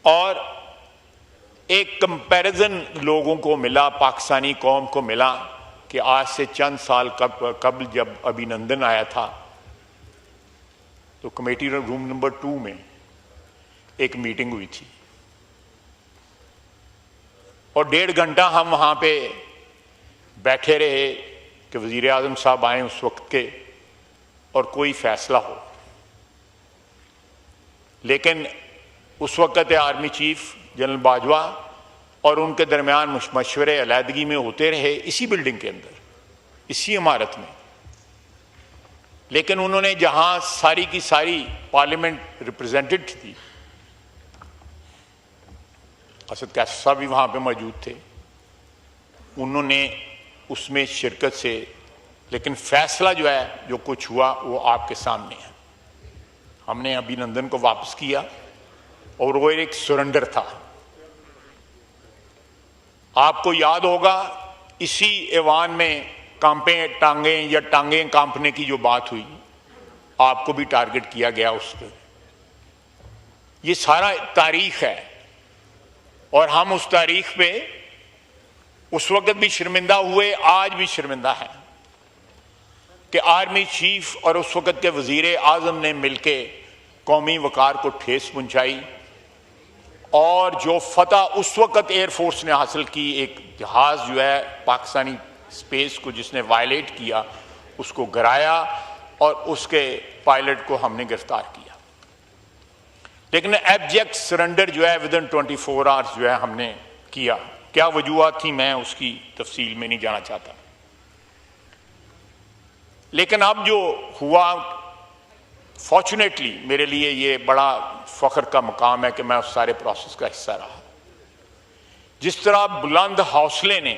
और एक कंपैरिजन लोगों को मिला, पाकिस्तानी कौम को मिला कि आज से चंद साल कबल जब अभिनंदन आया था तो कमेटी रूम नंबर 2 में एक मीटिंग हुई थी और 1.5 घंटा हम वहाँ पे बैठे रहे कि वज़ीर आज़म साहब आए उस वक्त के और कोई फैसला हो। लेकिन उस वक्त आर्मी चीफ जनरल बाजवा और उनके दरमियान मशवरे अलहदगी में होते रहे इसी बिल्डिंग के अंदर, इसी इमारत में। लेकिन उन्होंने जहां सारी की सारी पार्लियामेंट रिप्रेजेंटेड थी, असद कैसर साहब भी वहां पे मौजूद थे, उन्होंने उसमें शिरकत से, लेकिन फैसला जो है जो कुछ हुआ वो आपके सामने है। हमने अभिनंदन को वापस किया और वो एक सरेंडर था। आपको याद होगा इसी ऐवान में कांपे टांगे या टांगे कांपने की जो बात हुई, आपको भी टारगेट किया गया उस पर। ये सारा तारीख है और हम उस तारीख पे उस वक्त भी शर्मिंदा हुए, आज भी शर्मिंदा है कि आर्मी चीफ और उस वक्त के वजीर आजम ने मिलके कौमी वकार को ठेस पहुंचाई और जो फतह उस वक्त एयरफोर्स ने हासिल की, एक जहाज जो है पाकिस्तानी स्पेस को जिसने वायलेट किया उसको गिराया और उसके पायलट को हमने गिरफ्तार किया। लेकिन एब्जेक्ट सरेंडर जो है विदिन 24 आवर्स जो है हमने किया। क्या वजूहत थी मैं उसकी तफसील में नहीं जाना चाहता, लेकिन अब जो हुआ फॉर्चुनेटली मेरे लिए ये बड़ा फख्र का मुकाम है कि मैं उस सारे प्रोसेस का हिस्सा रहा। जिस तरह बुलंद हौसले ने,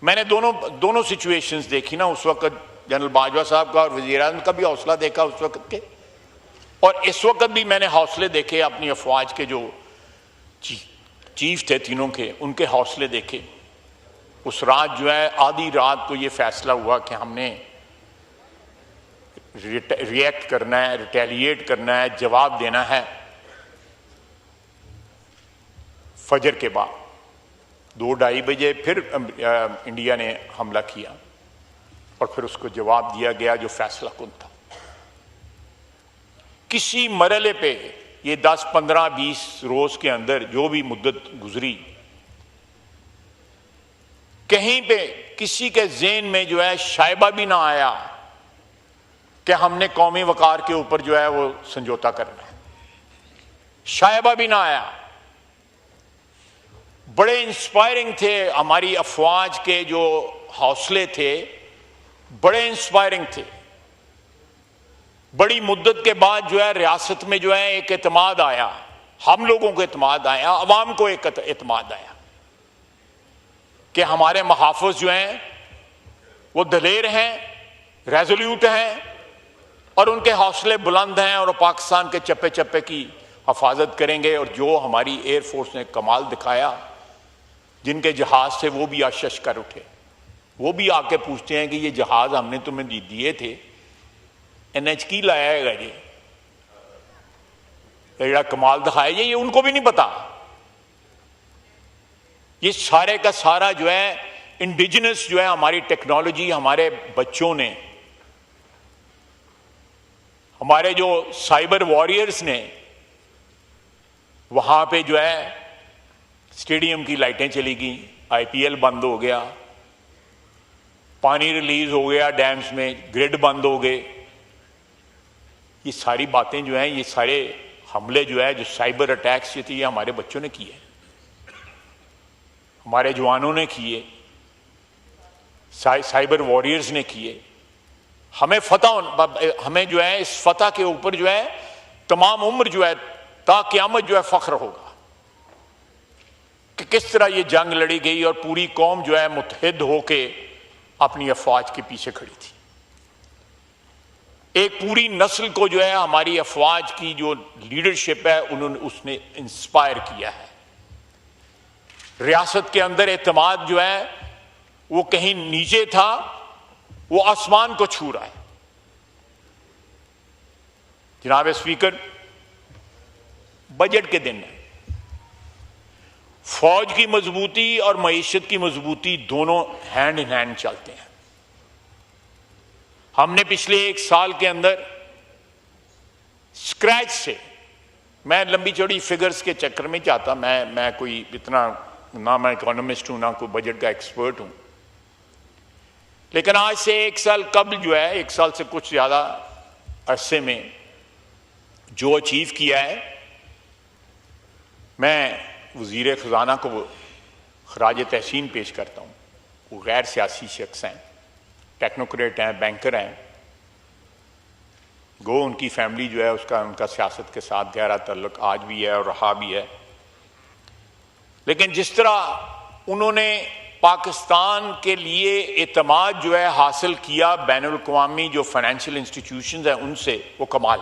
मैंने दोनों सिचुएशंस देखी ना, उस वक्त जनरल बाजवा साहब का और वज़ीर आज़म का भी हौसला देखा उस वक्त के, और इस वक्त भी मैंने हौसले देखे अपनी अफवाज के जो चीफ थे तीनों के, उनके हौसले देखे। उस रात जो है आधी रात को ये फैसला हुआ कि हमने रिएक्ट करना है, रिटेलिएट करना है, जवाब देना है। फजर के बाद 2-2:30 बजे फिर इंडिया ने हमला किया और फिर उसको जवाब दिया गया जो फैसला कुन था। किसी मरहले पे ये 10, 15, 20 रोज के अंदर जो भी मुद्दत गुजरी, कहीं पे किसी के ज़हन में जो है शायबा भी ना आया कि हमने कौमी वकार के ऊपर जो है वो समझौता करना है। शायबा भी ना आया। बड़े इंस्पायरिंग थे हमारी अफवाज के जो हौसले थे, बड़े इंस्पायरिंग थे। बड़ी मुद्दत के बाद जो है रियासत में जो है एक एतमाद आया, हम लोगों को एतमाद आया, अवाम को एक एतमाद आया कि हमारे मुहाफ़िज़ जो हैं वो दलेर हैं, रेजोल्यूट हैं और उनके हौसले बुलंद हैं और पाकिस्तान के चप्पे चप्पे की हिफाजत करेंगे। और जो हमारी एयरफोर्स ने कमाल दिखाया, जिनके जहाज से वो भी आशश कर उठे, वो भी आके पूछते हैं कि ये जहाज हमने तुम्हें दिए थे, NH की लाया है जी, ये कमाल दिखाया, ये उनको भी नहीं पता। ये सारे का सारा जो है इंडिजिनस जो है हमारी टेक्नोलॉजी, हमारे बच्चों ने, हमारे जो साइबर वॉरियर्स ने, वहां पे जो है स्टेडियम की लाइटें चली गई, IPL बंद हो गया, पानी रिलीज हो गया डैम्स में, ग्रिड बंद हो गए। ये सारी बातें जो हैं, ये सारे हमले जो है, जो साइबर अटैक्स जो थे, ये हमारे बच्चों ने किए, हमारे जवानों ने किए, साइबर वॉरियर्स ने किए। हमें हमें जो है इस फतह के ऊपर जो है तमाम उम्र जो है ता क़यामत जो है फख्र होगा कि किस तरह ये जंग लड़ी गई और पूरी कौम जो है मुत्तहिद होके अपनी अफवाज के पीछे खड़ी थी। एक पूरी नस्ल को जो है हमारी अफवाज की जो लीडरशिप है उसने इंस्पायर किया है। रियासत के अंदर एतमाद जो है वो कहीं नीचे था, वो आसमान को छू रहा है। जनाब स्पीकर, बजट के दिन है, फौज की मजबूती और मईशत की मजबूती दोनों हैंड इन हैंड चलते हैं। हमने पिछले 1 साल के अंदर स्क्रैच से, मैं लंबी चौड़ी फिगर्स के चक्कर में चाहता, मैं कोई इतना ना मैं इकोनॉमिस्ट हूं ना कोई बजट का एक्सपर्ट हूं, लेकिन आज से 1 साल कबल जो है, 1 साल से कुछ ज्यादा अरसे में जो अचीव किया है, मैं वज़ीर ख़ज़ाना को खराज तहसीन पेश करता हूँ। वो गैर सियासी शख्स हैं, टेक्नोक्रेट हैं, बैंकर हैं। गो उनकी फैमिली जो है उनका सियासत के साथ गहरा ताल्लुक आज भी है और रहा भी है, लेकिन जिस तरह उन्होंने पाकिस्तान के लिए एतमाद जो है हासिल किया बैनुल अक़वामी जो फाइनेंशियल इंस्टीट्यूशंस हैं उनसे, वो कमाल।